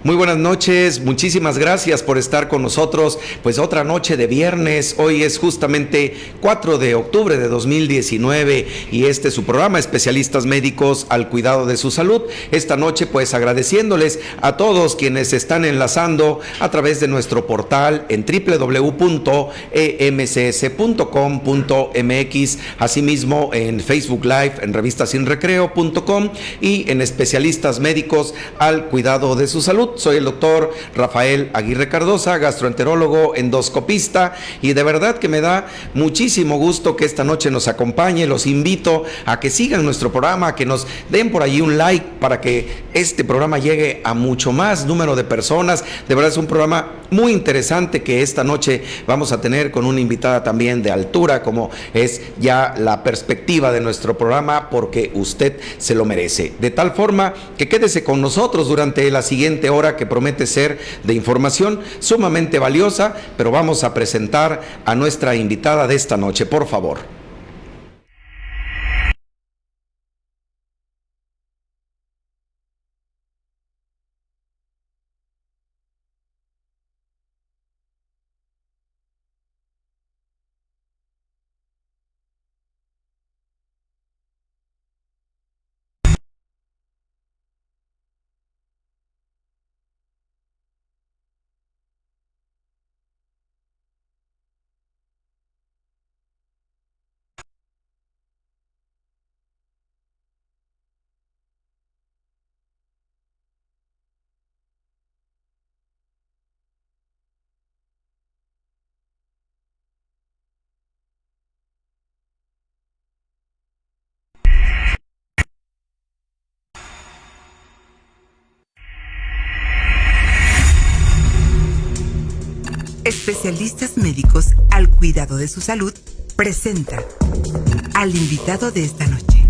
Muy buenas noches, muchísimas gracias por estar con nosotros, pues otra noche de viernes. Hoy es justamente 4 de octubre de 2019 y este es su programa Especialistas Médicos al Cuidado de su Salud. Esta noche pues agradeciéndoles a todos quienes se están enlazando a través de nuestro portal en www.emcs.com.mx, asimismo en Facebook Live, en revistasinrecreo.com y en Especialistas Médicos al Cuidado de su Salud. Soy el doctor Rafael Aguirre Cardosa, gastroenterólogo, endoscopista, y de verdad que me da muchísimo gusto que esta noche nos acompañe. Los invito a que sigan nuestro programa, a que nos den por allí un like para que este programa llegue a mucho más número de personas. De verdad es un programa muy interesante que esta noche vamos a tener con una invitada también de altura, como es ya la perspectiva de nuestro programa, porque usted se lo merece. De tal forma que quédese con nosotros durante la siguiente hora, que promete ser de información sumamente valiosa, pero vamos a presentar a nuestra invitada de esta noche, por favor. Especialistas Médicos al Cuidado de su Salud presenta al invitado de esta noche.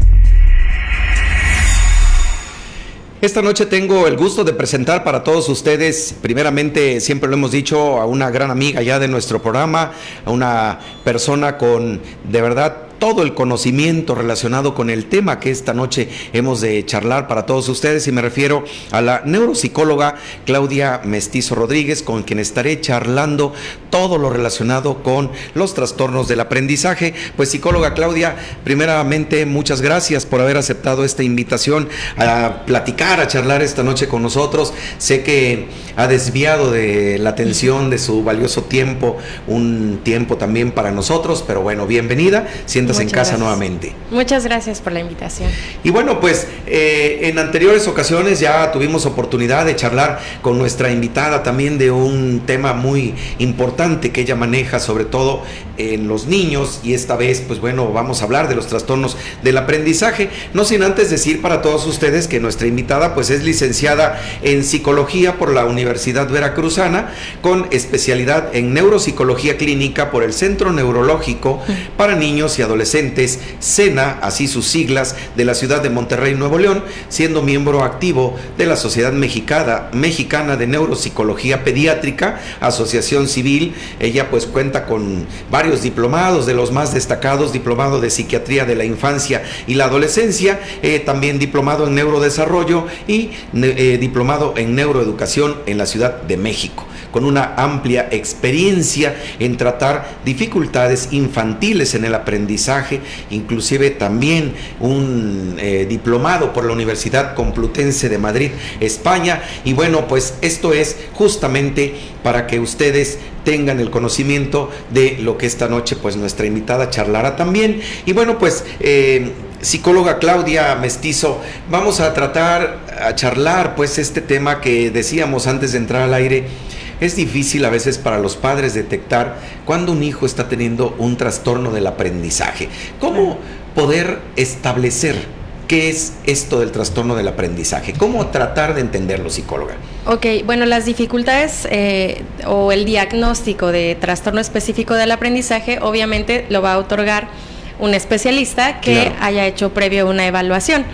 Esta noche tengo el gusto de presentar para todos ustedes, primeramente, siempre lo hemos dicho, a una gran amiga ya de nuestro programa, a una persona con, de verdad, todo el conocimiento relacionado con el tema que esta noche hemos de charlar para todos ustedes, y me refiero a la neuropsicóloga Claudia Mestizo Rodríguez, con quien estaré charlando todo lo relacionado con los trastornos del aprendizaje. Pues psicóloga Claudia, primeramente muchas gracias por haber aceptado esta invitación a platicar, a charlar esta noche con nosotros. Sé que ha desviado de la atención de su valioso tiempo, un tiempo también para nosotros, pero bueno, bienvenida, siéntase en casa nuevamente. Muchas gracias por la invitación. Y bueno, pues en anteriores ocasiones ya tuvimos oportunidad de charlar con nuestra invitada también de un tema muy importante que ella maneja, sobre todo en los niños, y esta vez pues bueno, vamos a hablar de los trastornos del aprendizaje, no sin antes decir para todos ustedes que nuestra invitada pues es licenciada en psicología por la Universidad Veracruzana, con especialidad en neuropsicología clínica por el Centro Neurológico para Niños y Adolescentes, SENA, así sus siglas, de la ciudad de Monterrey, Nuevo León, siendo miembro activo de la Sociedad Mexicana de Neuropsicología Pediátrica, asociación civil. Ella pues cuenta con varios diplomados, de los más destacados: diplomado de psiquiatría de la infancia y la adolescencia, también diplomado en neurodesarrollo y diplomado en neuroeducación en la Ciudad de México, con una amplia experiencia en tratar dificultades infantiles en el aprendizaje, inclusive también un diplomado por la Universidad Complutense de Madrid, España. Y bueno, pues esto es justamente para que ustedes tengan el conocimiento de lo que esta noche pues nuestra invitada charlará también. Y bueno, pues psicóloga Claudia Mestizo, vamos a charlar pues este tema que decíamos antes de entrar al aire. Es difícil a veces para los padres detectar cuando un hijo está teniendo un trastorno del aprendizaje. ¿Cómo poder establecer qué es esto del trastorno del aprendizaje? ¿Cómo tratar de entenderlo, psicóloga? Ok, bueno, las dificultades o el diagnóstico de trastorno específico del aprendizaje obviamente lo va a otorgar un especialista que haya hecho previo una evaluación.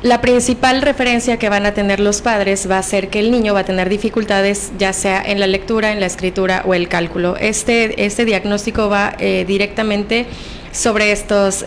La principal referencia que van a tener los padres va a ser que el niño va a tener dificultades ya sea en la lectura, en la escritura o el cálculo. Este diagnóstico va directamente sobre estas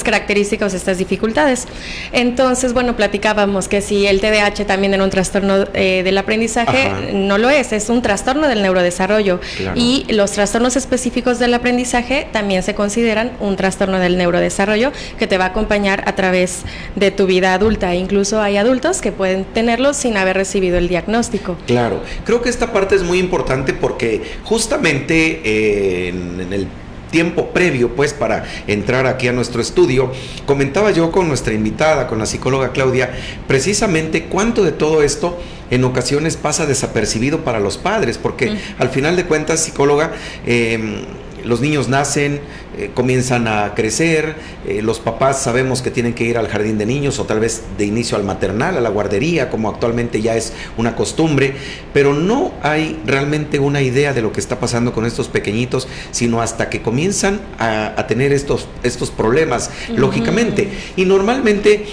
características, estas dificultades. Entonces, bueno, platicábamos que si el TDAH también era un trastorno del aprendizaje, Ajá. no lo es un trastorno del neurodesarrollo. Claro. Y los trastornos específicos del aprendizaje también se consideran un trastorno del neurodesarrollo que te va a acompañar a través de tu vida adulta. Incluso hay adultos que pueden tenerlo sin haber recibido el diagnóstico. Claro, creo que esta parte es muy importante porque justamente en el tiempo previo, pues, para entrar aquí a nuestro estudio, comentaba yo con nuestra invitada, con la psicóloga Claudia, precisamente cuánto de todo esto en ocasiones pasa desapercibido para los padres, porque al final de cuentas, psicóloga, los niños nacen, comienzan a crecer, los papás sabemos que tienen que ir al jardín de niños o tal vez de inicio al maternal, a la guardería, como actualmente ya es una costumbre, pero no hay realmente una idea de lo que está pasando con estos pequeñitos, sino hasta que comienzan a tener estos problemas, lógicamente. Y normalmente,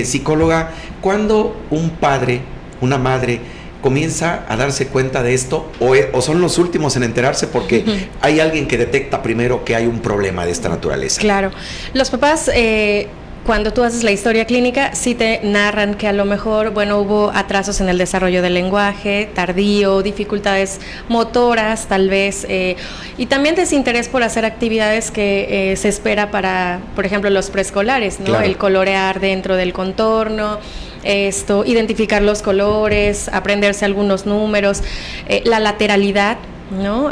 psicóloga, cuando un padre, una madre, comienza a darse cuenta de esto o son los últimos en enterarse porque hay alguien que detecta primero que hay un problema de esta naturaleza? Claro, los papás cuando tú haces la historia clínica sí te narran que a lo mejor, bueno, hubo atrasos en el desarrollo del lenguaje, tardío, dificultades motoras tal vez, y también desinterés por hacer actividades que se espera para, por ejemplo, los preescolares, ¿no? Claro. El colorear dentro del contorno, identificar los colores, aprenderse algunos números, la lateralidad, ¿no?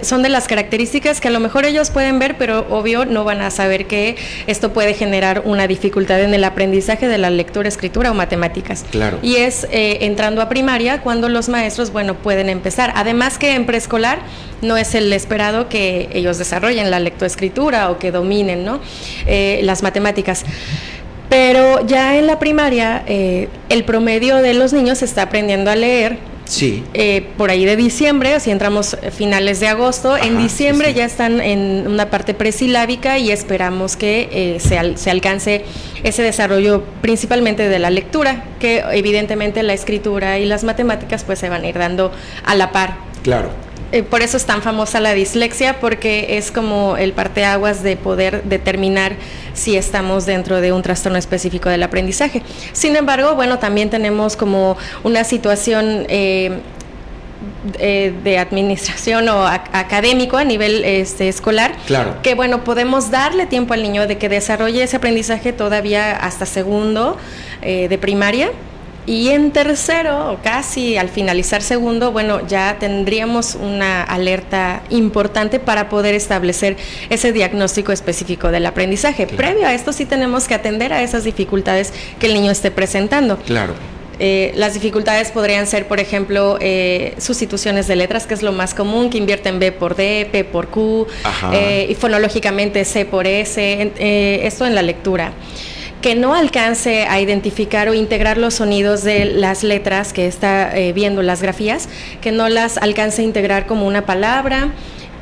Son de las características que a lo mejor ellos pueden ver, pero obvio no van a saber que esto puede generar una dificultad en el aprendizaje de la lectura, escritura o matemáticas. Claro. Y es entrando a primaria cuando los maestros, bueno, pueden empezar. Además que en preescolar no es el esperado que ellos desarrollen la lectoescritura o que dominen, ¿no? Las matemáticas. Pero ya en la primaria, el promedio de los niños está aprendiendo a leer. Sí. Por ahí de diciembre, si entramos finales de agosto, ajá, en diciembre sí. Ya están en una parte presilábica y esperamos que se alcance ese desarrollo principalmente de la lectura, que evidentemente la escritura y las matemáticas pues se van a ir dando a la par. Claro. Por eso es tan famosa la dislexia, porque es como el parteaguas de poder determinar si estamos dentro de un trastorno específico del aprendizaje. Sin embargo, bueno, también tenemos como una situación de administración o académico a nivel escolar, claro, que bueno, podemos darle tiempo al niño de que desarrolle ese aprendizaje todavía hasta segundo de primaria. Y en tercero, o casi al finalizar segundo, bueno, ya tendríamos una alerta importante para poder establecer ese diagnóstico específico del aprendizaje. Claro. Previo a esto sí tenemos que atender a esas dificultades que el niño esté presentando. Claro. Las dificultades podrían ser, por ejemplo, sustituciones de letras, que es lo más común, que invierten B por D, P por Q, y fonológicamente C por S, esto en la lectura. Que no alcance a identificar o integrar los sonidos de las letras que está viendo, las grafías, que no las alcance a integrar como una palabra,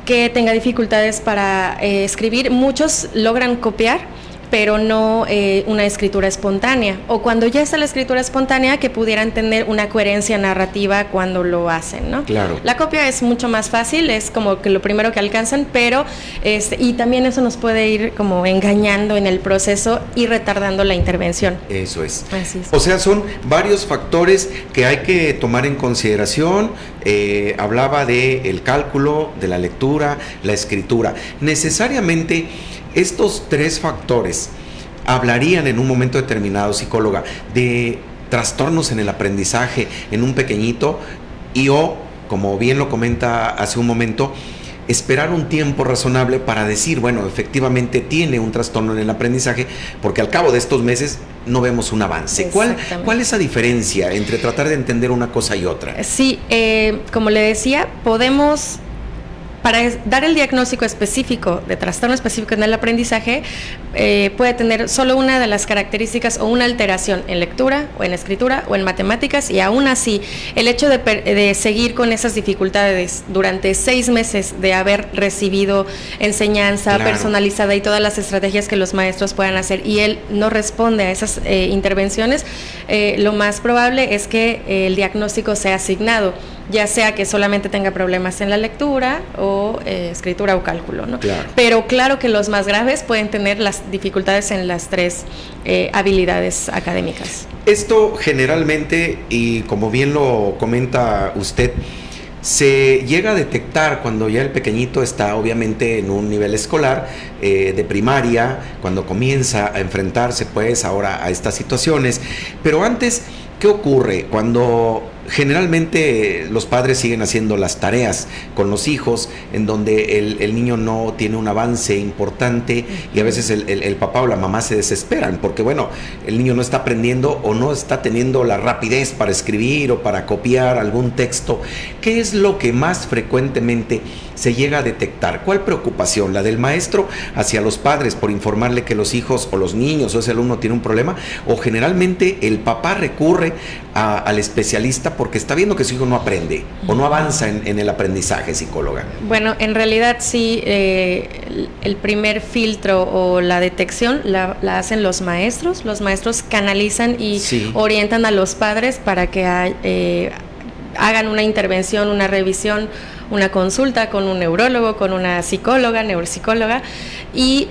que tenga dificultades para escribir. Muchos logran copiar, pero no una escritura espontánea, o cuando ya está la escritura espontánea, que pudieran tener una coherencia narrativa cuando lo hacen, ¿no? Claro. La copia es mucho más fácil, es como que lo primero que alcanzan, pero y también eso nos puede ir como engañando en el proceso y retardando la intervención. Eso es. Así es. O sea, son varios factores que hay que tomar en consideración. Hablaba de el cálculo, de la lectura, la escritura. Necesariamente estos tres factores hablarían en un momento determinado, psicóloga, de trastornos en el aprendizaje en un pequeñito como bien lo comenta hace un momento, esperar un tiempo razonable para decir, bueno, efectivamente tiene un trastorno en el aprendizaje, porque al cabo de estos meses no vemos un avance. ¿Cuál es la diferencia entre tratar de entender una cosa y otra? Sí, como le decía, podemos... Para dar el diagnóstico específico de trastorno específico en el aprendizaje, puede tener solo una de las características o una alteración en lectura o en escritura o en matemáticas, y aún así el hecho de seguir con esas dificultades durante 6 meses de haber recibido enseñanza claro, personalizada y todas las estrategias que los maestros puedan hacer, y él no responde a esas intervenciones, lo más probable es que el diagnóstico sea asignado, ya sea que solamente tenga problemas en la lectura o o escritura o cálculo, ¿no? Claro. Pero claro que los más graves pueden tener las dificultades en las 3 habilidades académicas. Esto generalmente, y como bien lo comenta usted, se llega a detectar cuando ya el pequeñito está obviamente en un nivel escolar de primaria, cuando comienza a enfrentarse pues ahora a estas situaciones. Pero antes, ¿qué ocurre cuando generalmente los padres siguen haciendo las tareas con los hijos, en donde el niño no tiene un avance importante y a veces el papá o la mamá se desesperan porque bueno, el niño no está aprendiendo o no está teniendo la rapidez para escribir o para copiar algún texto? ¿Qué es lo que más frecuentemente se llega a detectar? ¿Cuál preocupación? ¿La del maestro hacia los padres por informarle que los hijos o los niños o ese alumno tiene un problema? ¿O generalmente el papá recurre al especialista porque está viendo que su hijo no aprende o no avanza en el aprendizaje, psicóloga? Bueno, en realidad sí, el primer filtro o la detección la hacen los maestros canalizan y sí. orientan a los padres para que hagan una intervención, una revisión, una consulta con un neurólogo, con una psicóloga, neuropsicóloga, y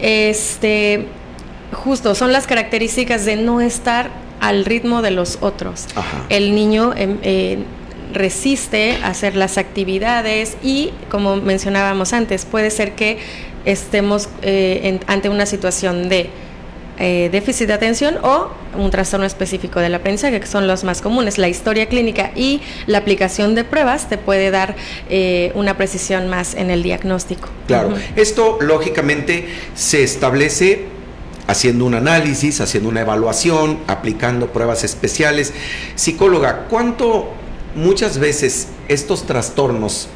justo son las características de no estar al ritmo de los otros. Ajá. El niño resiste a hacer las actividades y, como mencionábamos antes, puede ser que estemos ante una situación de déficit de atención o un trastorno específico del aprendizaje, que son los más comunes. La historia clínica y la aplicación de pruebas te puede dar una precisión más en el diagnóstico. Claro, esto lógicamente se establece haciendo un análisis, haciendo una evaluación, aplicando pruebas especiales. Psicóloga, ¿cuánto muchas veces estos trastornos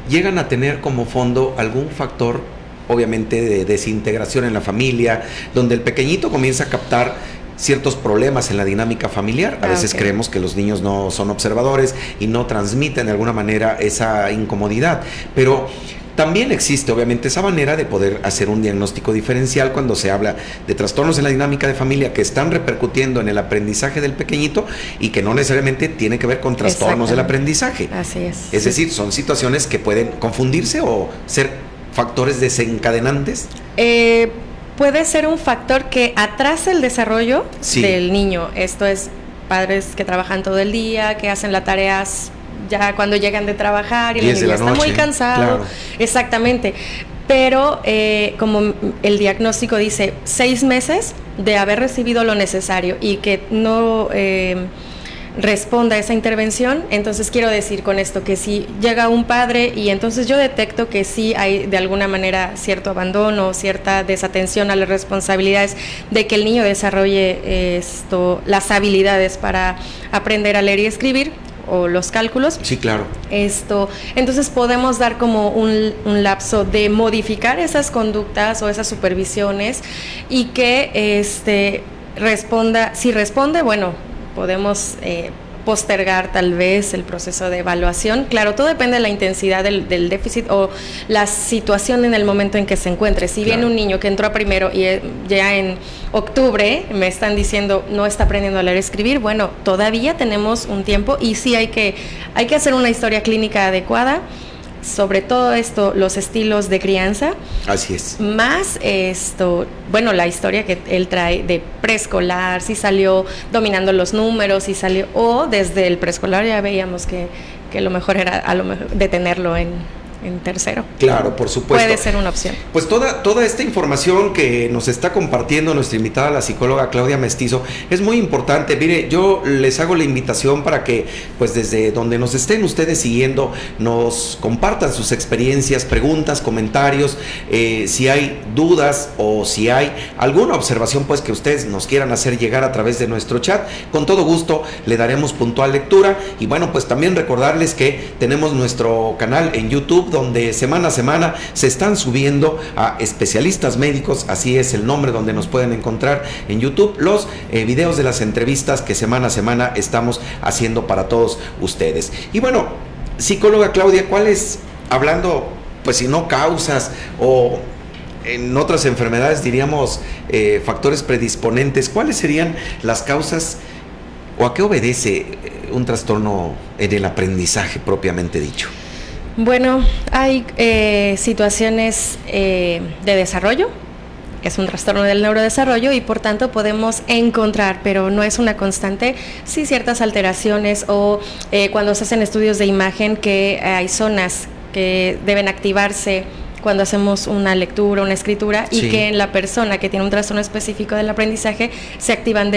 llegan a tener como fondo algún factor, obviamente, de desintegración en la familia, donde el pequeñito comienza a captar ciertos problemas en la dinámica familiar? A veces creemos que los niños no son observadores y no transmiten de alguna manera esa incomodidad, pero también existe obviamente esa manera de poder hacer un diagnóstico diferencial cuando se habla de trastornos en la dinámica de familia que están repercutiendo en el aprendizaje del pequeñito y que no necesariamente tiene que ver con trastornos del aprendizaje. Así es. Es decir, son situaciones que pueden confundirse o ser factores desencadenantes. Puede ser un factor que atrasa el desarrollo del niño. Esto es padres que trabajan todo el día, que hacen las tareas ya cuando llegan de trabajar y el niño ya está muy cansado. Claro. Exactamente. Pero como el diagnóstico dice 6 meses de haber recibido lo necesario y que no responda a esa intervención, entonces quiero decir con esto que si llega un padre y entonces yo detecto que sí hay de alguna manera cierto abandono, cierta desatención a las responsabilidades de que el niño desarrolle las habilidades para aprender a leer y escribir o los cálculos. Sí, claro. Entonces podemos dar como un lapso de modificar esas conductas o esas supervisiones y que responda. Si responde, bueno, podemos postergar tal vez el proceso de evaluación. Claro, todo depende de la intensidad del déficit o la situación en el momento en que se encuentre. Si viene un niño que entró a primero y ya en octubre me están diciendo no está aprendiendo a leer y escribir, bueno, todavía tenemos un tiempo y sí hay que hacer una historia clínica adecuada. Sobre todo los estilos de crianza. Así es. Más la historia que él trae de preescolar, si salió dominando los números, si salió, o desde el preescolar ya veíamos que lo mejor era a lo mejor detenerlo en tercero. Claro, por supuesto. Puede ser una opción. Pues toda esta información que nos está compartiendo nuestra invitada, la psicóloga Claudia Mestizo, es muy importante. Mire, yo les hago la invitación para que, pues desde donde nos estén ustedes siguiendo, nos compartan sus experiencias, preguntas, comentarios, si hay dudas o si hay alguna observación, pues que ustedes nos quieran hacer llegar a través de nuestro chat. Con todo gusto le daremos puntual lectura. Y bueno, pues también recordarles que tenemos nuestro canal en YouTube, donde semana a semana se están subiendo a especialistas médicos, así es el nombre donde nos pueden encontrar en YouTube, los videos de las entrevistas que semana a semana estamos haciendo para todos ustedes. Y bueno, psicóloga Claudia, ¿cuáles, hablando, pues si no causas o en otras enfermedades diríamos factores predisponentes, cuáles serían las causas o a qué obedece un trastorno en el aprendizaje propiamente dicho? Bueno, hay situaciones de desarrollo, es un trastorno del neurodesarrollo y por tanto podemos encontrar, pero no es una constante, sí ciertas alteraciones o cuando se hacen estudios de imagen que hay zonas que deben activarse cuando hacemos una lectura, una escritura, y que en la persona que tiene un trastorno específico del aprendizaje se activan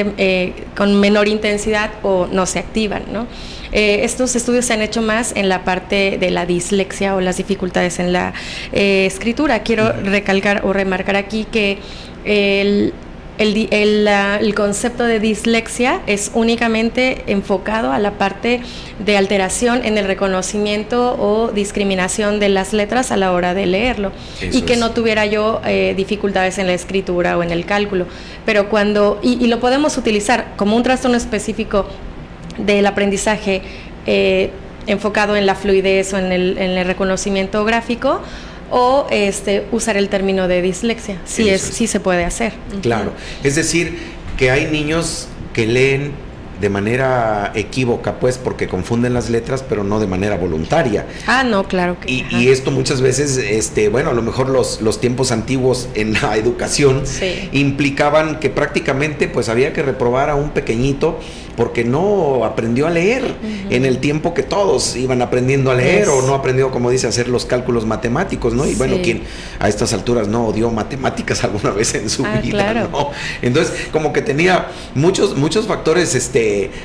con menor intensidad o no se activan, ¿no? Estos estudios se han hecho más en la parte de la dislexia o las dificultades en la escritura. Quiero recalcar o remarcar aquí que el concepto de dislexia es únicamente enfocado a la parte de alteración en el reconocimiento o discriminación de las letras a la hora de leerlo. Eso y que no tuviera yo dificultades en la escritura o en el cálculo. Pero cuando, y lo podemos utilizar como un trastorno específico del aprendizaje enfocado en la fluidez o en el reconocimiento gráfico, o usar el término de dislexia. Sí se puede hacer. Claro, es decir, que hay niños que leen de manera equívoca, pues, porque confunden las letras, pero no de manera voluntaria. Ah, no, claro que y esto muchas veces, bueno, a lo mejor los tiempos antiguos en la educación implicaban que prácticamente, pues, había que reprobar a un pequeñito porque no aprendió a leer en el tiempo que todos iban aprendiendo a leer, o no aprendió, como dice, a hacer los cálculos matemáticos, ¿no? Y bueno, quien a estas alturas no odió matemáticas alguna vez en su vida, claro, ¿no? Entonces, como que tenía muchos factores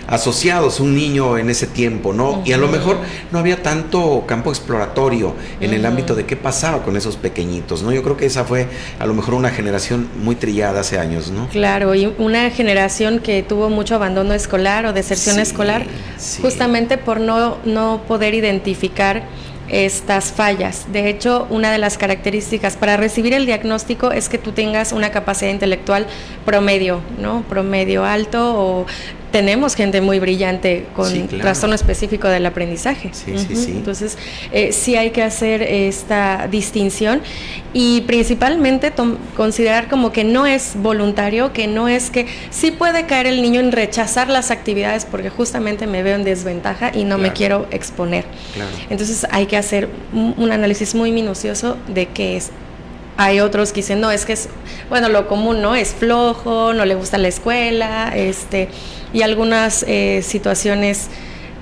asociados un niño en ese tiempo, ¿no? Y a lo mejor no había tanto campo exploratorio en el ámbito de qué pasaba con esos pequeñitos, ¿no? Yo creo que esa fue a lo mejor una generación muy trillada hace años, ¿no? Claro, y una generación que tuvo mucho abandono escolar o deserción escolar, justamente por no poder identificar estas fallas. De hecho, una de las características para recibir el diagnóstico es que tú tengas una capacidad intelectual promedio, ¿no? Promedio alto, o tenemos gente muy brillante con trastorno específico del aprendizaje. Entonces, sí hay que hacer esta distinción y principalmente considerar como que no es voluntario, que no es que sí puede caer el niño en rechazar las actividades porque justamente me veo en desventaja y no me quiero exponer. Entonces, hay que hacer un análisis muy minucioso de qué es. Hay otros que dicen, no, es que es, bueno, lo común, ¿no? Es flojo, no le gusta la escuela, y algunas situaciones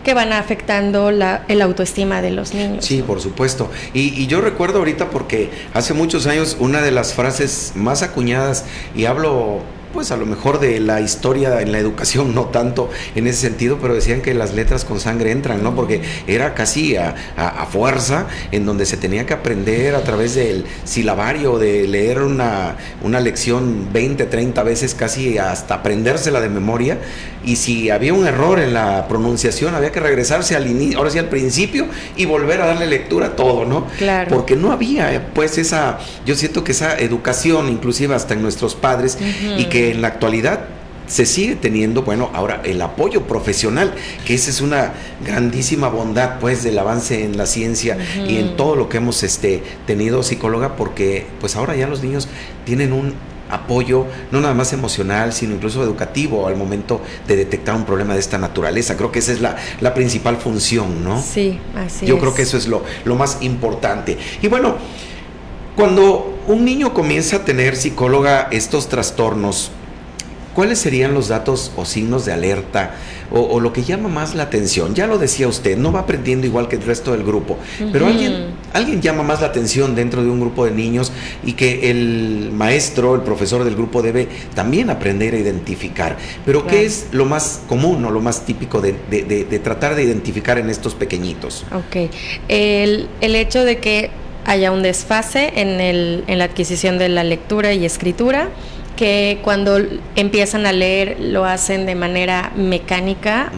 que van afectando el autoestima de los niños. Sí, por supuesto. Y yo recuerdo ahorita porque hace muchos años una de las frases más acuñadas, y hablo pues a lo mejor de la historia en la educación, no tanto en ese sentido, pero decían que las letras con sangre entran, ¿no? Porque era casi a fuerza, en donde se tenía que aprender a través del silabario, de leer una lección 20, 30 veces, casi hasta aprendérsela de memoria, y si había un error en la pronunciación, había que regresarse al inicio, ahora sí al principio, y volver a darle lectura a todo, ¿no? Claro. Porque no había, pues, yo siento que esa educación, inclusive hasta en nuestros padres, y que en la actualidad se sigue teniendo, bueno, ahora el apoyo profesional, que esa es una grandísima bondad, pues, del avance en la ciencia y en todo lo que hemos tenido, psicóloga, porque pues ahora ya los niños tienen un apoyo no nada más emocional, sino incluso educativo al momento de detectar un problema de esta naturaleza. Creo que esa es la principal función, ¿no? Sí, así es. Yo creo que eso es lo más importante. Y bueno, cuando un niño comienza a tener, psicóloga, estos trastornos, ¿cuáles serían los datos o signos de alerta o lo que llama más la atención? Ya lo decía usted, no va aprendiendo igual que el resto del grupo, pero alguien llama más la atención dentro de un grupo de niños y que el maestro, el profesor del grupo debe también aprender a identificar. Pero ¿qué es lo más común o lo más típico de tratar de identificar en estos pequeñitos? Ok, el hecho de que haya un desfase en la adquisición de la lectura y escritura, que cuando empiezan a leer lo hacen de manera mecánica.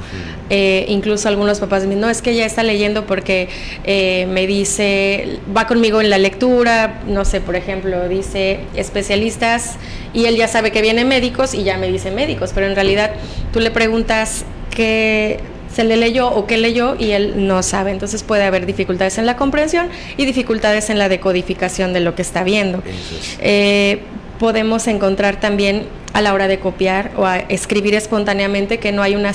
Incluso algunos papás dicen, no, es que ella está leyendo porque me dice, va conmigo en la lectura, no sé, por ejemplo, dice especialistas, y él ya sabe que vienen médicos y ya me dice médicos, pero en realidad tú le preguntas qué se le leyó o qué leyó y él no sabe. Entonces puede haber dificultades en la comprensión y dificultades en la decodificación de lo que está viendo. podemos encontrar también a la hora de copiar o a escribir espontáneamente que no hay una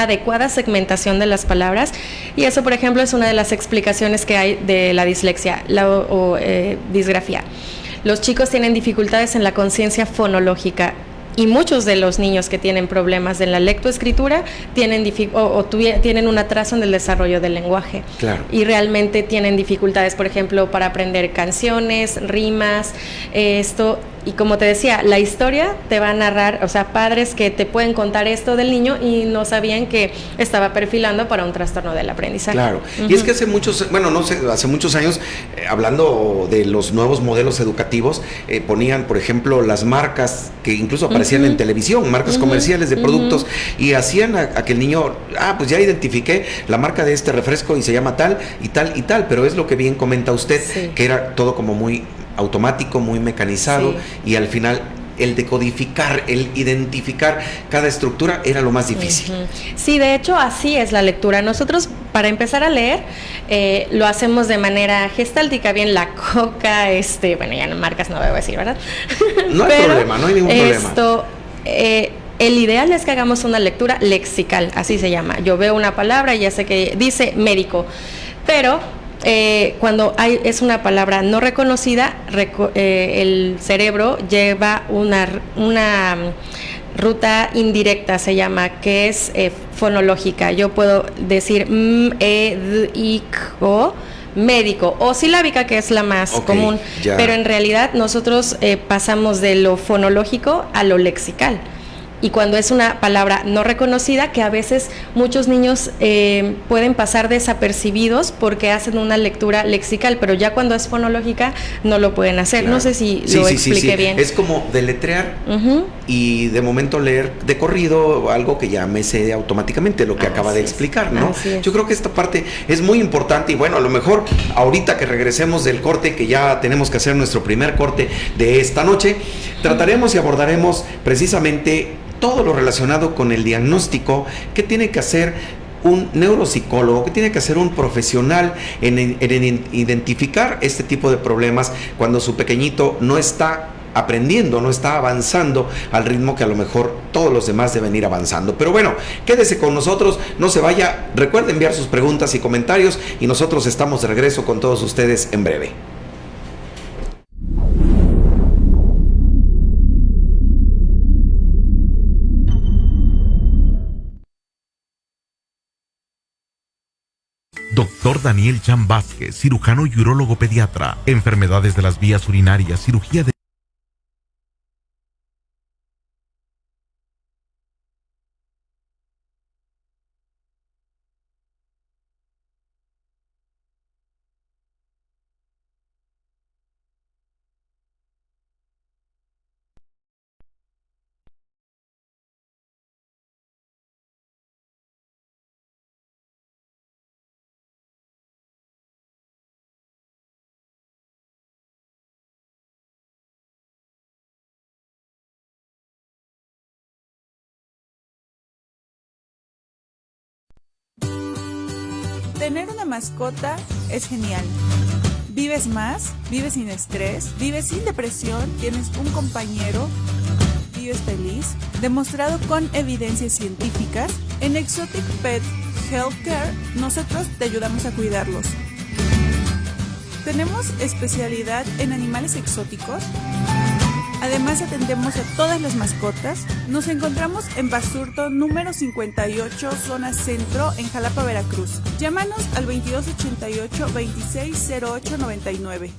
adecuada segmentación de las palabras, y eso, por ejemplo, es una de las explicaciones que hay de la dislexia o disgrafía. Los chicos tienen dificultades en la conciencia fonológica, y muchos de los niños que tienen problemas en la lectoescritura tienen un atraso en el desarrollo del lenguaje. Claro. Y realmente tienen dificultades, por ejemplo, para aprender canciones, rimas, y como te decía, la historia te va a narrar, o sea, padres que te pueden contar esto del niño y no sabían que estaba perfilando para un trastorno del aprendizaje. Claro, y es que hace muchos años, hablando de los nuevos modelos educativos, ponían, por ejemplo, las marcas que incluso aparecían en televisión, marcas comerciales de productos, y hacían a que el niño, pues ya identifiqué la marca de este refresco y se llama tal y tal y tal, pero es lo que bien comenta usted, que era todo como muy automático, muy mecanizado, y al final el decodificar, el identificar cada estructura era lo más difícil. Sí, de hecho así es la lectura. Nosotros, para empezar a leer, lo hacemos de manera gestáltica, bien la coca, bueno, ya marcas no debo decir, ¿verdad? No hay problema, no hay ningún problema. El ideal es que hagamos una lectura lexical, así se llama. Yo veo una palabra y ya sé que dice médico, pero cuando es una palabra no reconocida, el cerebro lleva una ruta indirecta, se llama, que es fonológica. Yo puedo decir médico, o silábica, que es la más común, pero en realidad nosotros pasamos de lo fonológico a lo lexical. Y cuando es una palabra no reconocida, que a veces muchos niños pueden pasar desapercibidos porque hacen una lectura lexical, pero ya cuando es fonológica no lo pueden hacer. Claro. No sé si lo expliqué bien. Es como deletrear y de momento leer de corrido algo que ya me sé automáticamente, lo que acaba de explicar, ¿no? Yo creo que esta parte es muy importante, y bueno, a lo mejor ahorita que regresemos del corte, que ya tenemos que hacer nuestro primer corte de esta noche, trataremos y abordaremos precisamente todo lo relacionado con el diagnóstico que tiene que hacer un neuropsicólogo, que tiene que hacer un profesional en identificar este tipo de problemas cuando su pequeñito no está aprendiendo, no está avanzando al ritmo que a lo mejor todos los demás deben ir avanzando. Pero bueno, quédese con nosotros, no se vaya, recuerde enviar sus preguntas y comentarios, y nosotros estamos de regreso con todos ustedes en breve. Doctor Daniel Chan Vázquez, cirujano y urólogo pediatra, enfermedades de las vías urinarias, cirugía de Tener una mascota es genial. Vives más, vives sin estrés, vives sin depresión, tienes un compañero, vives feliz. Demostrado con evidencias científicas, en Exotic Pet Healthcare nosotros te ayudamos a cuidarlos. Tenemos especialidad en animales exóticos. Además atendemos a todas las mascotas. Nos encontramos en Basurto número 58, zona centro, en Jalapa, Veracruz. Llámanos al 2288-260899.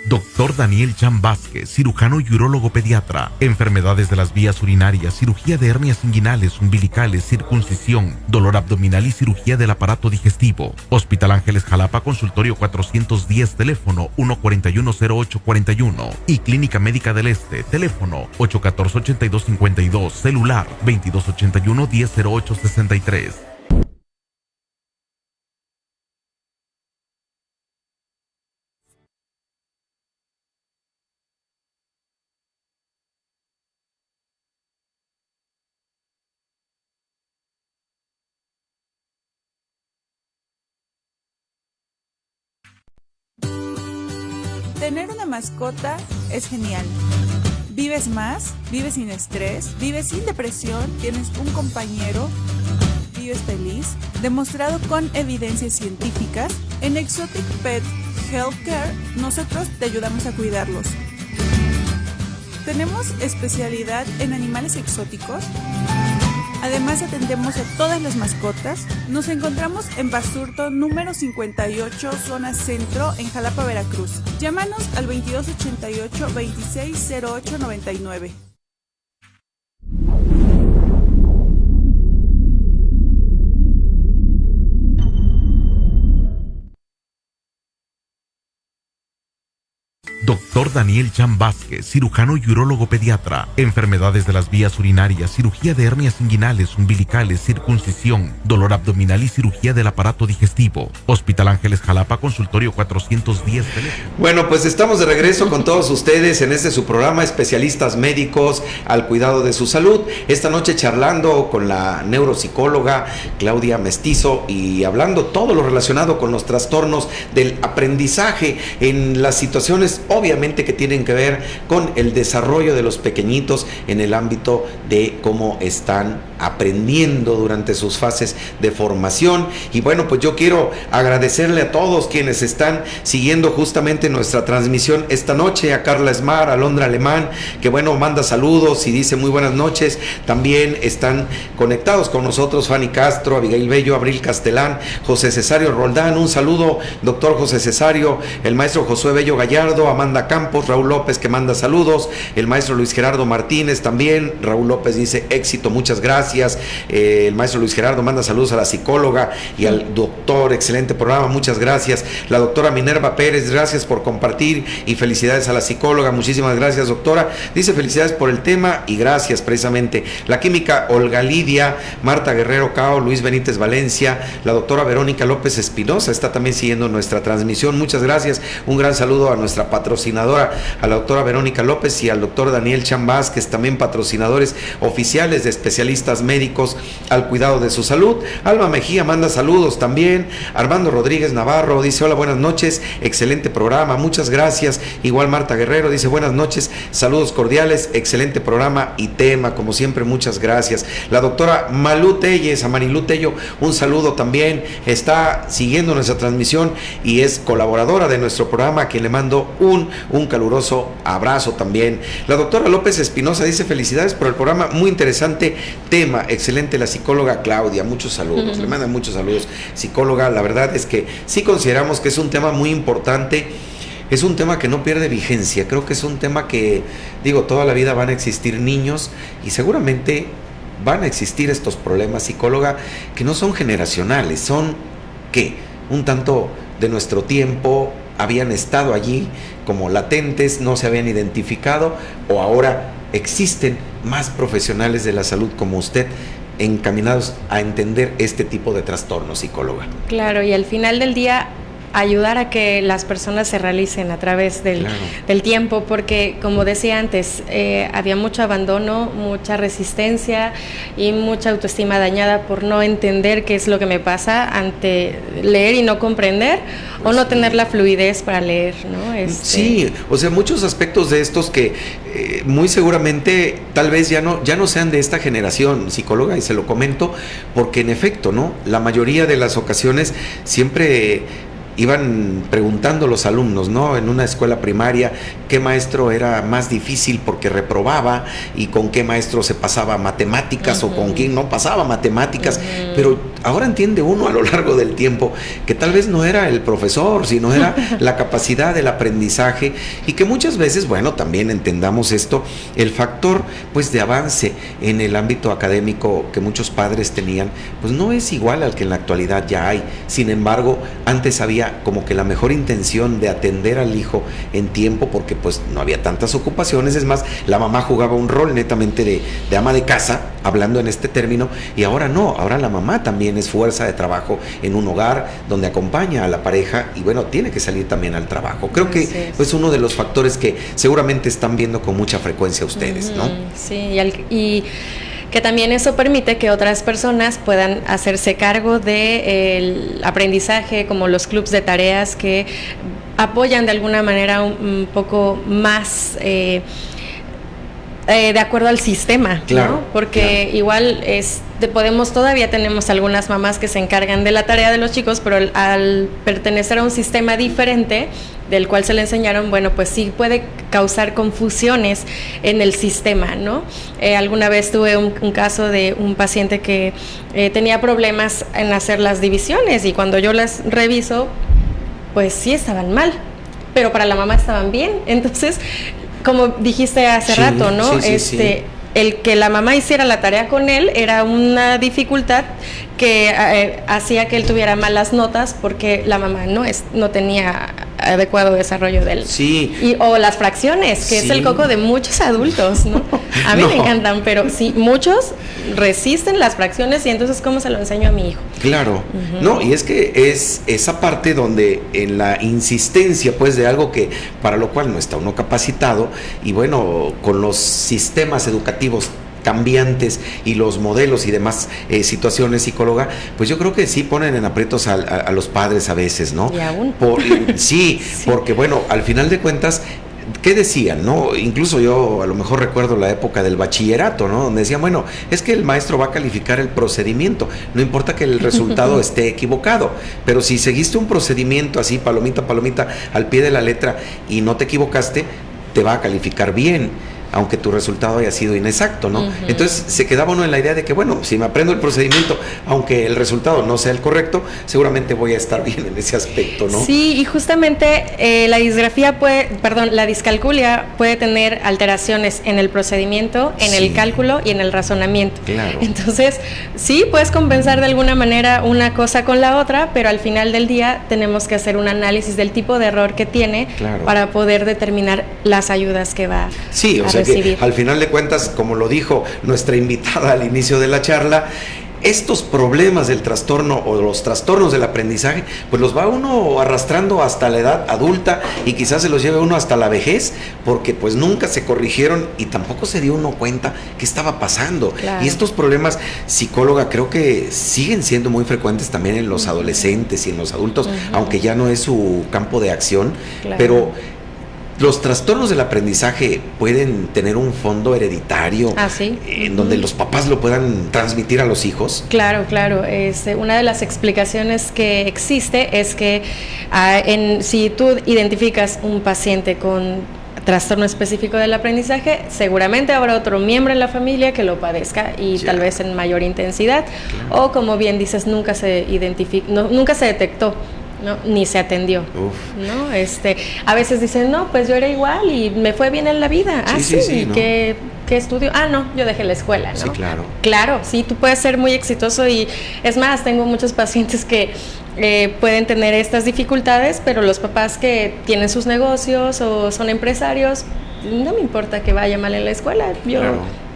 Doctor Daniel Chan Vázquez, cirujano y urólogo pediatra, enfermedades de las vías urinarias, cirugía de hernias inguinales, umbilicales, circuncisión, dolor abdominal y cirugía del aparato digestivo. Hospital Ángeles Jalapa, consultorio 410, teléfono 141-0841 y Clínica Médica del Este, teléfono 814-8252, celular 2281-100863. Tener una mascota es genial. Vives más, vives sin estrés, vives sin depresión, tienes un compañero, vives feliz. Demostrado con evidencias científicas, en Exotic Pet Healthcare nosotros te ayudamos a cuidarlos. Tenemos especialidad en animales exóticos. Además atendemos a todas las mascotas. Nos encontramos en Basurto número 58, zona centro, en Jalapa, Veracruz. Llámanos al 2288-260899. Doctor Daniel Chan Vázquez, cirujano y urólogo pediatra. Enfermedades de las vías urinarias, cirugía de hernias inguinales, umbilicales, circuncisión, dolor abdominal y cirugía del aparato digestivo. Hospital Ángeles Jalapa, consultorio 410. Bueno, pues estamos de regreso con todos ustedes en este su programa, especialistas médicos al cuidado de su salud. Esta noche charlando con la neuropsicóloga Claudia Mestizo y hablando todo lo relacionado con los trastornos del aprendizaje en las situaciones obviamente que tienen que ver con el desarrollo de los pequeñitos en el ámbito de cómo están aprendiendo durante sus fases de formación. Y bueno, pues yo quiero agradecerle a todos quienes están siguiendo justamente nuestra transmisión esta noche, a Carla Esmar, a Londra Alemán, que bueno, manda saludos y dice muy buenas noches. También están conectados con nosotros Fanny Castro, Abigail Bello, Abril Castelán, José Cesario Roldán, un saludo, doctor José Cesario, el maestro Josué Bello Gallardo, Amanda Campos, Raúl López que manda saludos, el maestro Luis Gerardo Martínez también, Raúl López dice éxito, muchas gracias, el maestro Luis Gerardo manda saludos a la psicóloga y al doctor, excelente programa, muchas gracias, la doctora Minerva Pérez, gracias por compartir y felicidades a la psicóloga, muchísimas gracias doctora, dice felicidades por el tema y gracias precisamente, la química Olga Lidia, Marta Guerrero Cao, Luis Benítez Valencia, la doctora Verónica López Espinosa está también siguiendo nuestra transmisión, muchas gracias, un gran saludo a nuestra patrocinadora, a la doctora Verónica López y al doctor Daniel Chan Vázquez, también patrocinadores oficiales de especialistas médicos al cuidado de su salud. Alma Mejía manda saludos también, Armando Rodríguez Navarro dice hola, buenas noches, excelente programa, muchas gracias, igual Marta Guerrero dice buenas noches, saludos cordiales, excelente programa y tema, como siempre, muchas gracias. La doctora Malú Telles, a Marilú Tello, un saludo también, está siguiendo nuestra transmisión y es colaboradora de nuestro programa, a quien le mando un caluroso abrazo también. La doctora López Espinosa dice felicidades por el programa, muy interesante tema, excelente la psicóloga Claudia, muchos saludos, le mandan muchos saludos, psicóloga, la verdad es que sí consideramos que es un tema muy importante, es un tema que no pierde vigencia, creo que es un tema que, digo, toda la vida van a existir niños y seguramente van a existir estos problemas, psicóloga, que no son generacionales, son, ¿qué? Un tanto de nuestro tiempo, habían estado allí como latentes, no se habían identificado, o ahora existen más profesionales de la salud como usted encaminados a entender este tipo de trastornos, psicóloga. Claro, y al final del día ayudar a que las personas se realicen a través del tiempo, porque como decía antes, había mucho abandono, mucha resistencia y mucha autoestima dañada por no entender qué es lo que me pasa ante leer y no comprender, pues, o no tener la fluidez para leer, ¿no? Sí, o sea, muchos aspectos de estos que muy seguramente tal vez ya no sean de esta generación, psicóloga, y se lo comento porque en efecto, ¿no? La mayoría de las ocasiones siempre iban preguntando los alumnos, ¿no? En una escuela primaria, ¿qué maestro era más difícil porque reprobaba? ¿Y con qué maestro se pasaba matemáticas? O con quién no pasaba matemáticas. Pero ahora entiende uno a lo largo del tiempo que tal vez no era el profesor, sino era la capacidad del aprendizaje, y que muchas veces, bueno, también entendamos esto, el factor pues de avance en el ámbito académico que muchos padres tenían, pues no es igual al que en la actualidad ya hay. Sin embargo, antes había como que la mejor intención de atender al hijo en tiempo, porque pues no había tantas ocupaciones. Es más, la mamá jugaba un rol netamente de ama de casa, hablando en este término, y ahora no, ahora la mamá también es fuerza de trabajo en un hogar donde acompaña a la pareja y bueno, tiene que salir también al trabajo. Creo que es pues uno de los factores que seguramente están viendo con mucha frecuencia ustedes, ¿no? Sí, y que también eso permite que otras personas puedan hacerse cargo del aprendizaje, como los clubs de tareas que apoyan de alguna manera un poco más de acuerdo al sistema, claro, ¿no? Porque igual todavía tenemos algunas mamás que se encargan de la tarea de los chicos, pero al pertenecer a un sistema diferente del cual se le enseñaron, bueno, pues sí puede causar confusiones en el sistema, ¿no? Alguna vez tuve un caso de un paciente que tenía problemas en hacer las divisiones, y cuando yo las reviso, pues sí estaban mal, pero para la mamá estaban bien. Entonces, como dijiste hace rato, ¿no? Sí. El que la mamá hiciera la tarea con él era una dificultad que hacía que él tuviera malas notas, porque la mamá no tenía adecuado desarrollo del... Sí. O las fracciones, que es el coco de muchos adultos, ¿no? A mí me encantan, pero sí, muchos resisten las fracciones, y entonces, ¿cómo se lo enseño a mi hijo? Claro. No, y es que es esa parte donde en la insistencia, pues, de algo que para lo cual no está uno capacitado, y bueno, con los sistemas educativos cambiantes y los modelos y demás situaciones, psicóloga, pues yo creo que sí ponen en aprietos a los padres a veces, ¿no? Y aún. Sí, porque bueno, al final de cuentas, ¿qué decían, no? Incluso yo a lo mejor recuerdo la época del bachillerato, ¿no? Donde decían, bueno, es que el maestro va a calificar el procedimiento, no importa que el resultado esté equivocado, pero si seguiste un procedimiento así, palomita, al pie de la letra, y no te equivocaste, te va a calificar bien, aunque tu resultado haya sido inexacto, ¿no? Entonces se quedaba uno en la idea de que, bueno, si me aprendo el procedimiento, aunque el resultado no sea el correcto, seguramente voy a estar bien en ese aspecto, ¿no? Sí, y justamente la discalculia puede tener alteraciones en el procedimiento, en el cálculo y en el razonamiento. Claro. Entonces, sí, puedes compensar de alguna manera una cosa con la otra, pero al final del día tenemos que hacer un análisis del tipo de error que tiene para poder determinar las ayudas que va a recibir. Que al final de cuentas, como lo dijo nuestra invitada al inicio de la charla, estos problemas del trastorno o los trastornos del aprendizaje, pues los va uno arrastrando hasta la edad adulta, y quizás se los lleve uno hasta la vejez, porque pues nunca se corrigieron y tampoco se dio uno cuenta qué estaba pasando. Claro. Y estos problemas, psicóloga, creo que siguen siendo muy frecuentes también en los adolescentes y en los adultos, aunque ya no es su campo de acción, pero los trastornos del aprendizaje pueden tener un fondo hereditario, en donde los papás lo puedan transmitir a los hijos. Claro. Una de las explicaciones que existe es que si tú identificas un paciente con trastorno específico del aprendizaje, seguramente habrá otro miembro en la familia que lo padezca, y tal vez en mayor intensidad, o como bien dices, nunca se detectó, ¿no? Ni se atendió. ¿No? A veces dicen, no, pues yo era igual y me fue bien en la vida. Sí, ¿no? ¿Qué estudio? No, yo dejé la escuela, ¿no? Sí, claro. Claro, sí, tú puedes ser muy exitoso, y es más, tengo muchos pacientes que pueden tener estas dificultades, pero los papás que tienen sus negocios o son empresarios, no me importa que vaya mal en la escuela,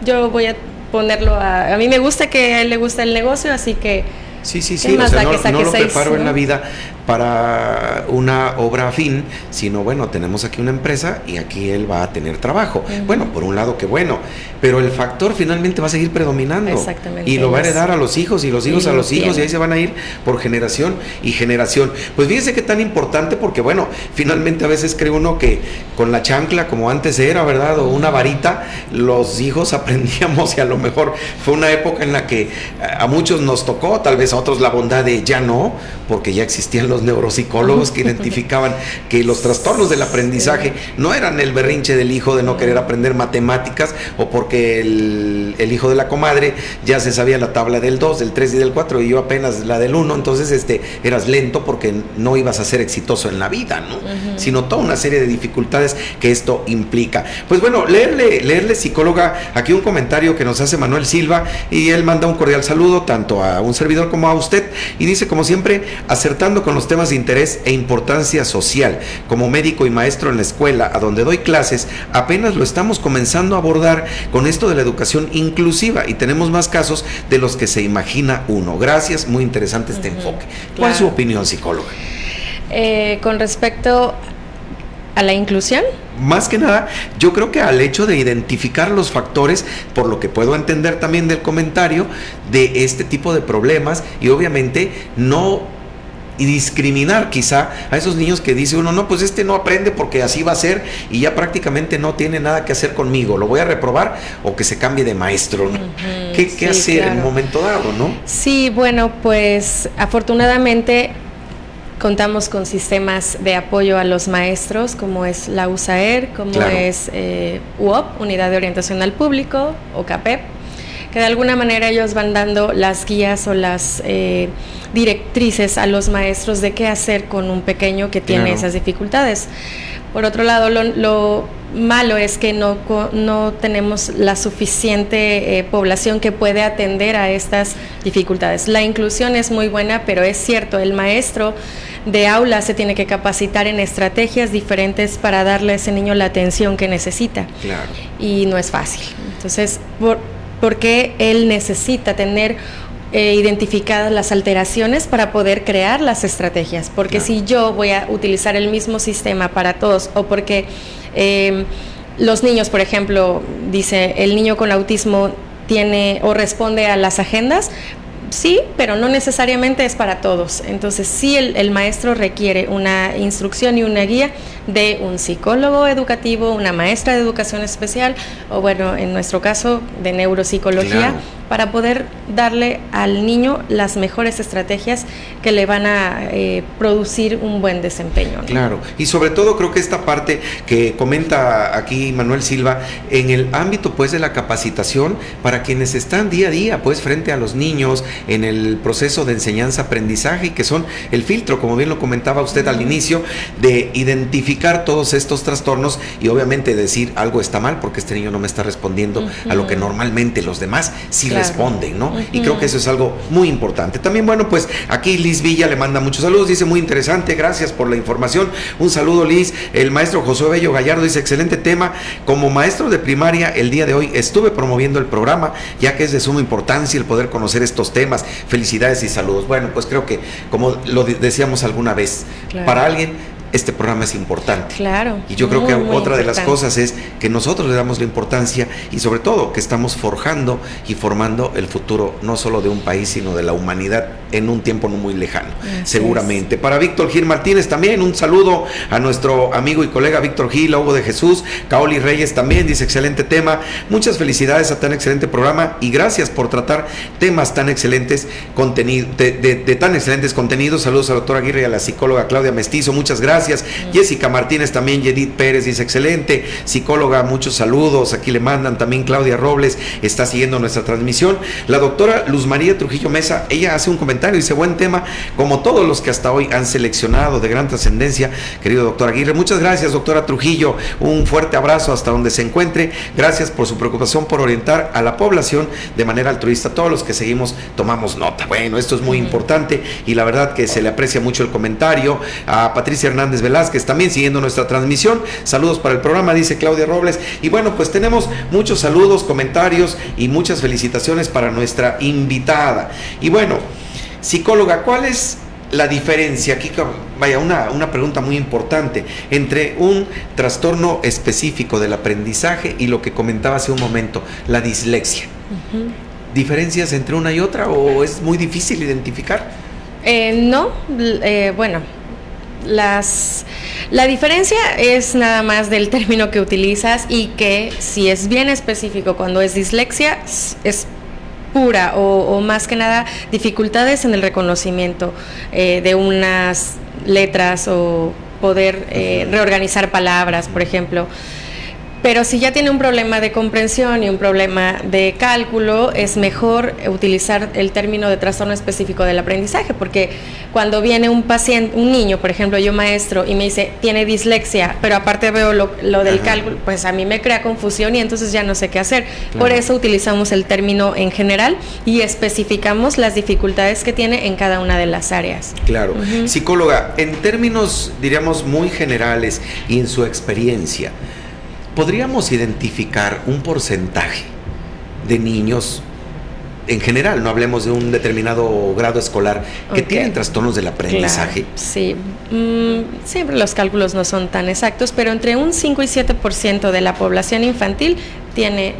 yo voy a ponerlo a mí me gusta que a él le gusta el negocio, así que Sí, o sea, no lo preparo en la vida para una obra afín, sino bueno, tenemos aquí una empresa y aquí él va a tener trabajo. Bueno, por un lado, qué bueno, pero el factor finalmente va a seguir predominando. Exactamente. Y lo va a heredar a los hijos, y los hijos a los hijos, y ahí se van a ir por generación y generación. Pues fíjense qué tan importante, porque bueno, finalmente a veces cree uno que con la chancla, como antes era, ¿verdad? O una varita, los hijos aprendíamos, y a lo mejor fue una época en la que a muchos nos tocó, tal vez a otros la bondad de ya no, porque ya existían los neuropsicólogos que identificaban que los trastornos del aprendizaje no eran el berrinche del hijo de no querer aprender matemáticas, o porque el hijo de la comadre ya se sabía la tabla del 2, del 3 y del 4, y yo apenas la del 1, entonces eras lento porque no ibas a ser exitoso en la vida, ¿no? Sino toda una serie de dificultades que esto implica. Pues bueno, leerle, psicóloga, aquí un comentario que nos hace Manuel Silva, y él manda un cordial saludo tanto a un servidor como a usted, y dice, como siempre, acertando con los temas de interés e importancia social. Como médico y maestro en la escuela a donde doy clases, apenas lo estamos comenzando a abordar con esto de la educación inclusiva, y tenemos más casos de los que se imagina uno. Gracias, muy interesante este enfoque. ¿Cuál es su opinión, psicóloga? Con respecto ¿A la inclusión? Más que nada, yo creo que al hecho de identificar los factores, por lo que puedo entender también del comentario, de este tipo de problemas, y obviamente no discriminar quizá a esos niños que dice uno, no, pues este no aprende porque así va a ser y ya prácticamente no tiene nada que hacer conmigo, lo voy a reprobar o que se cambie de maestro, ¿no? ¿Qué hacer claro. en un momento dado, no? Sí, bueno, pues afortunadamente contamos con sistemas de apoyo a los maestros, como es la USAER, como claro. es UOP, Unidad de Orientación al Público, o CAPEP, que de alguna manera ellos van dando las guías o las directrices a los maestros de qué hacer con un pequeño que tiene claro. esas dificultades. Por otro lado, lo malo es que no tenemos la suficiente población que puede atender a estas dificultades. La inclusión es muy buena, pero es cierto, el maestro de aula se tiene que capacitar en estrategias diferentes para darle a ese niño la atención que necesita. Claro. Y no es fácil. Entonces, porque él necesita tener identificadas las alteraciones para poder crear las estrategias, porque claro. si yo voy a utilizar el mismo sistema para todos, o porque los niños, por ejemplo, dice el niño con autismo tiene o responde a las agendas, sí, pero no necesariamente es para todos. Entonces sí, el maestro requiere una instrucción y una guía de un psicólogo educativo, una maestra de educación especial, o bueno, en nuestro caso de neuropsicología, claro. para poder darle al niño las mejores estrategias que le van a producir un buen desempeño, ¿no? Claro, y sobre todo creo que esta parte que comenta aquí Manuel Silva, en el ámbito pues de la capacitación para quienes están día a día pues frente a los niños en el proceso de enseñanza-aprendizaje, y que son el filtro, como bien lo comentaba usted al inicio, de identificar todos estos trastornos y obviamente decir algo está mal porque este niño no me está respondiendo a lo que normalmente los demás sí claro. responden, ¿no? Y creo que eso es algo muy importante. También, bueno, pues aquí Liz Villa le manda muchos saludos, dice muy interesante, gracias por la información. Un saludo, Liz. El maestro Josué Bello Gallardo dice excelente tema. Como maestro de primaria el día de hoy estuve promoviendo el programa, ya que es de suma importancia el poder conocer estos temas. Felicidades y saludos. Bueno, pues creo que como lo decíamos alguna vez, claro. para alguien este programa es importante. Claro. Y yo creo que otra de las cosas es que nosotros le damos la importancia y sobre todo que estamos forjando y formando el futuro no solo de un país, sino de la humanidad en un tiempo no muy lejano, seguramente. Para Víctor Gil Martínez también un saludo a nuestro amigo y colega Víctor Gil, Hugo de Jesús, Kaoli Reyes también dice excelente tema, muchas felicidades a tan excelente programa y gracias por tratar temas tan excelentes, de tan excelentes contenidos. Saludos a la doctora Aguirre y a la psicóloga Claudia Mestizo, muchas gracias. Jessica Martínez también, Yedith Pérez dice excelente, psicóloga, muchos saludos, aquí le mandan también. Claudia Robles está siguiendo nuestra transmisión. La doctora Luz María Trujillo Mesa, ella hace un comentario, dice buen tema, como todos los que hasta hoy han seleccionado, de gran trascendencia, querido doctor Aguirre. Muchas gracias, doctora Trujillo, un fuerte abrazo hasta donde se encuentre, gracias por su preocupación por orientar a la población de manera altruista. Todos los que seguimos tomamos nota. Bueno, esto es muy importante y la verdad que se le aprecia mucho el comentario. A Patricia Hernández Velázquez también siguiendo nuestra transmisión, saludos para el programa, dice Claudia Robles. Y bueno, pues tenemos muchos saludos, comentarios y muchas felicitaciones para nuestra invitada. Y bueno, psicóloga, ¿cuál es la diferencia? Aquí vaya una pregunta muy importante entre un trastorno específico del aprendizaje y lo que comentaba hace un momento, la dislexia. ¿Diferencias entre una y otra o es muy difícil identificar? No, bueno, la diferencia es nada más del término que utilizas, y que si es bien específico, cuando es dislexia es pura o más que nada dificultades en el reconocimiento de unas letras o poder reorganizar palabras, por ejemplo. Pero si ya tiene un problema de comprensión y un problema de cálculo, es mejor utilizar el término de trastorno específico del aprendizaje, porque cuando viene un paciente, un niño, por ejemplo, yo maestro, y me dice, tiene dislexia, pero aparte veo lo del cálculo, pues a mí me crea confusión y entonces ya no sé qué hacer. Claro. Por eso utilizamos el término en general y especificamos las dificultades que tiene en cada una de las áreas. Claro. Psicóloga, en términos, diríamos, muy generales y en su experiencia, ¿podríamos identificar un porcentaje de niños en general, no hablemos de un determinado grado escolar, que tienen trastornos del aprendizaje. Claro, sí, siempre los cálculos no son tan exactos, pero entre un 5 y 7% de la población infantil tiene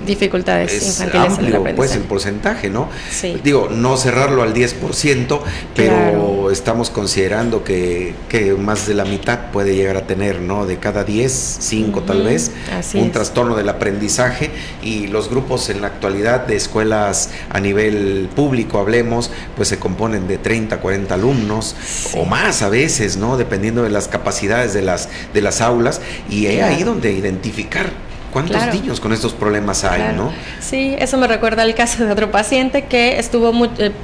dificultades infantiles amplio, en el aprendizaje. Pues el porcentaje, ¿no? Sí. Digo, no cerrarlo al 10%, pero claro, estamos considerando que más de la mitad puede llegar a tener, ¿no? De cada 10, 5 tal vez, un trastorno del aprendizaje, y los grupos en la actualidad de escuelas a nivel público, hablemos, pues se componen de 30, 40 alumnos o más a veces, ¿no? Dependiendo de las capacidades de las aulas, y es ahí donde identificar ¿cuántos niños con estos problemas hay, no? Sí, eso me recuerda al caso de otro paciente que estuvo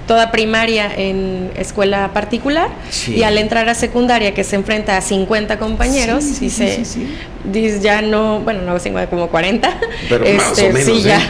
toda primaria en escuela particular, y al entrar a secundaria, que se enfrenta a 50 compañeros, dice ya no, bueno, no 50, como 40, pero más o menos, sí, ya.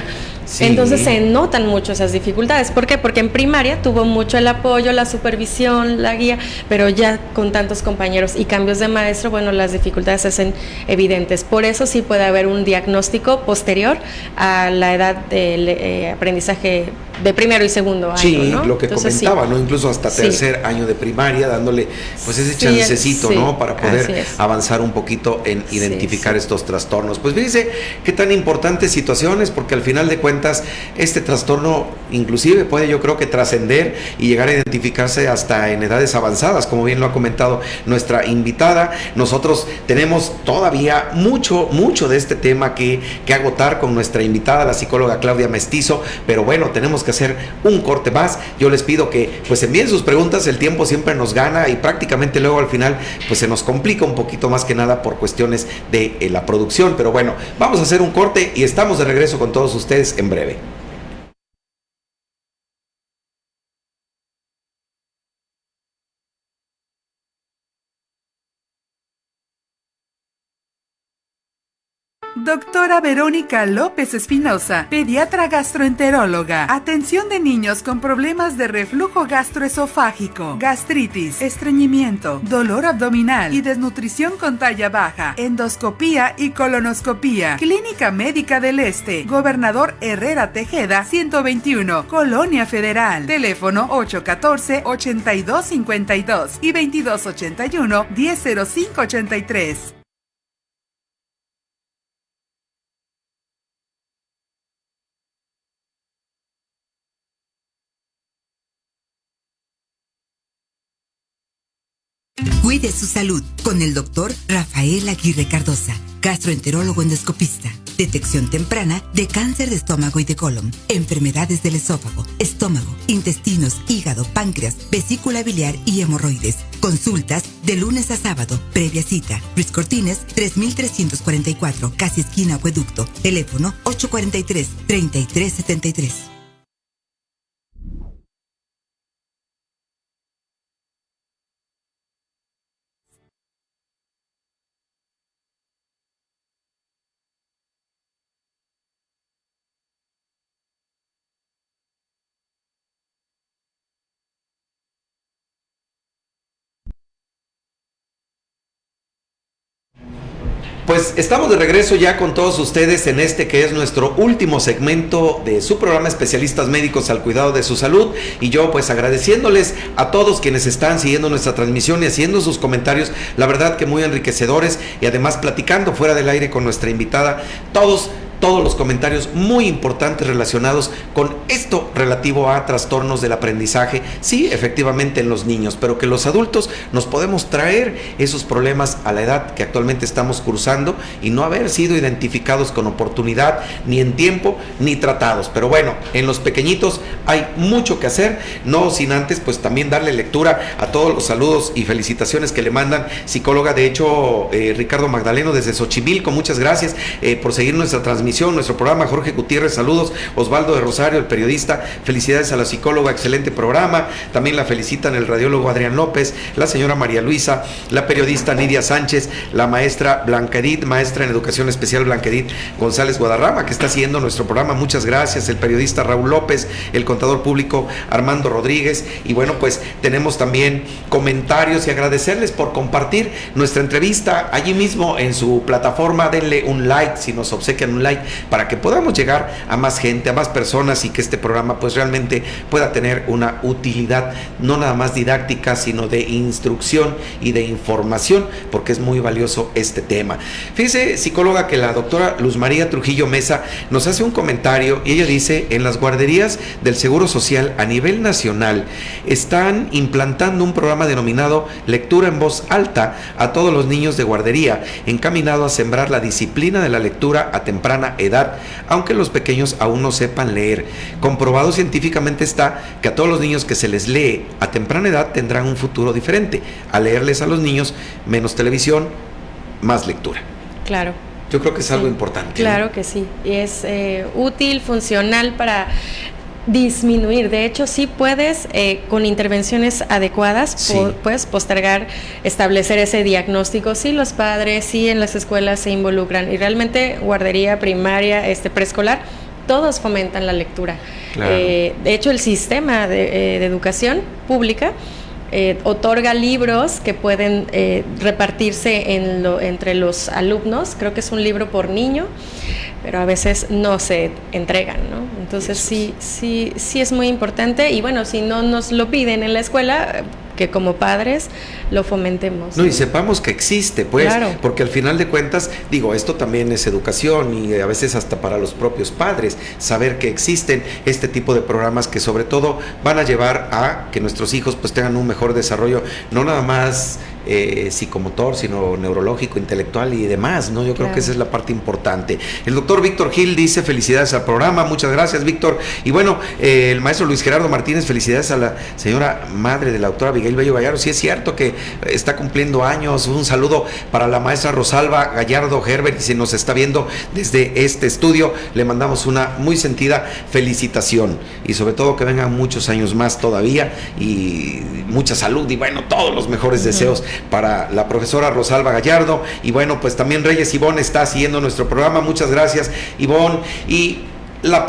Sí. Entonces se notan mucho esas dificultades. ¿Por qué? Porque en primaria tuvo mucho el apoyo, la supervisión, la guía, pero ya con tantos compañeros y cambios de maestro, bueno, las dificultades se hacen evidentes. Por eso sí puede haber un diagnóstico posterior a la edad del aprendizaje de primero y segundo año, sí, ¿no? Lo que entonces, comentaba, ¿no? Incluso hasta tercer año de primaria, dándole pues ese chancecito, ¿no? Para poder avanzar un poquito en identificar estos trastornos. Pues fíjense qué tan importantes situaciones, porque al final de cuentas este trastorno inclusive puede, yo creo, que trascender y llegar a identificarse hasta en edades avanzadas, como bien lo ha comentado nuestra invitada. Nosotros tenemos todavía mucho de este tema que agotar con nuestra invitada, la psicóloga Claudia Mestizo, pero bueno, tenemos que hacer un corte más. Yo les pido que pues envíen sus preguntas, el tiempo siempre nos gana y prácticamente luego al final pues se nos complica un poquito, más que nada por cuestiones de la producción, pero bueno, vamos a hacer un corte y estamos de regreso con todos ustedes en breve. Doctora Verónica López Espinosa, pediatra gastroenteróloga. Atención de niños con problemas de reflujo gastroesofágico, gastritis, estreñimiento, dolor abdominal y desnutrición con talla baja, endoscopía y colonoscopía. Clínica Médica del Este, Gobernador Herrera Tejeda, 121, Colonia Federal. Teléfono 814-8252 y 2281-100583. Cuide su salud con el doctor Rafael Aguirre Cardosa, gastroenterólogo endoscopista. Detección temprana de cáncer de estómago y de colon, enfermedades del esófago, estómago, intestinos, hígado, páncreas, vesícula biliar y hemorroides. Consultas de lunes a sábado, previa cita. Luis Cortines, 3344, casi esquina Acueducto. Teléfono 843-3373. Pues estamos de regreso ya con todos ustedes en este que es nuestro último segmento de su programa Especialistas Médicos al Cuidado de su Salud, y yo pues agradeciéndoles a todos quienes están siguiendo nuestra transmisión y haciendo sus comentarios, la verdad que muy enriquecedores, y además platicando fuera del aire con nuestra invitada, todos los comentarios muy importantes relacionados con esto relativo a trastornos del aprendizaje, sí, efectivamente en los niños, pero que los adultos nos podemos traer esos problemas a la edad que actualmente estamos cursando y no haber sido identificados con oportunidad, ni en tiempo, ni tratados. Pero bueno, en los pequeñitos hay mucho que hacer, no sin antes pues también darle lectura a todos los saludos y felicitaciones que le mandan, psicóloga, de hecho, Ricardo Magdaleno desde Xochimilco, muchas gracias por seguir nuestra transmisión, nuestro programa. Jorge Gutiérrez, saludos. Osvaldo de Rosario, el periodista, felicidades a la psicóloga, excelente programa. También la felicitan el radiólogo Adrián López, la señora María Luisa, la periodista Nidia Sánchez, la maestra Blanca Edith, maestra en educación especial Blanca Edith González Guadarrama, que está siguiendo nuestro programa, muchas gracias. El periodista Raúl López, el contador público Armando Rodríguez, y bueno, pues tenemos también comentarios y agradecerles por compartir nuestra entrevista allí mismo en su plataforma. Denle un like si nos obsequian un like hay, para que podamos llegar a más gente, a más personas, y que este programa pues realmente pueda tener una utilidad no nada más didáctica, sino de instrucción y de información, porque es muy valioso este tema. Fíjese, psicóloga, que la doctora Luz María Trujillo Mesa nos hace un comentario y ella dice: en las guarderías del Seguro Social a nivel nacional están implantando un programa denominado Lectura en Voz Alta a todos los niños de guardería, encaminado a sembrar la disciplina de la lectura a temprana edad, aunque los pequeños aún no sepan leer. Comprobado científicamente está que a todos los niños que se les lee a temprana edad tendrán un futuro diferente. A leerles a los niños menos televisión, más lectura. Claro. Yo creo que es algo importante. Claro, ¿no? Que sí. Es útil, funcional para disminuir. De hecho, sí puedes, con intervenciones adecuadas, sí, puedes postergar, establecer ese diagnóstico. Sí, los padres, sí, en las escuelas se involucran. Y realmente, guardería, primaria, preescolar, todos fomentan la lectura. Claro. De hecho, el sistema de educación pública otorga libros que pueden repartirse entre los alumnos. Creo que es un libro por niño, pero a veces no se entregan, ¿no? Entonces sí es muy importante, y bueno, si no nos lo piden en la escuela, que como padres lo fomentemos. No, y sepamos que existe, pues, claro, porque al final de cuentas, digo, esto también es educación, y a veces hasta para los propios padres, saber que existen este tipo de programas que sobre todo van a llevar a que nuestros hijos pues tengan un mejor desarrollo, no nada más psicomotor, sino neurológico, intelectual y demás, ¿no? Yo creo que esa es la parte importante. El doctor Víctor Gil dice: felicidades al programa, muchas gracias, Víctor. Y bueno, el maestro Luis Gerardo Martínez: felicidades a la señora madre de la doctora Abigail Bello Gallardo. Sí, es cierto que está cumpliendo años. Un saludo para la maestra Rosalba Gallardo Herbert, y si nos está viendo desde este estudio, le mandamos una muy sentida felicitación, y sobre todo que vengan muchos años más todavía, y mucha salud, y bueno, todos los mejores deseos para la profesora Rosalba Gallardo. Y bueno, pues también Reyes Ivonne está siguiendo nuestro programa. Muchas gracias, Ivonne. Y la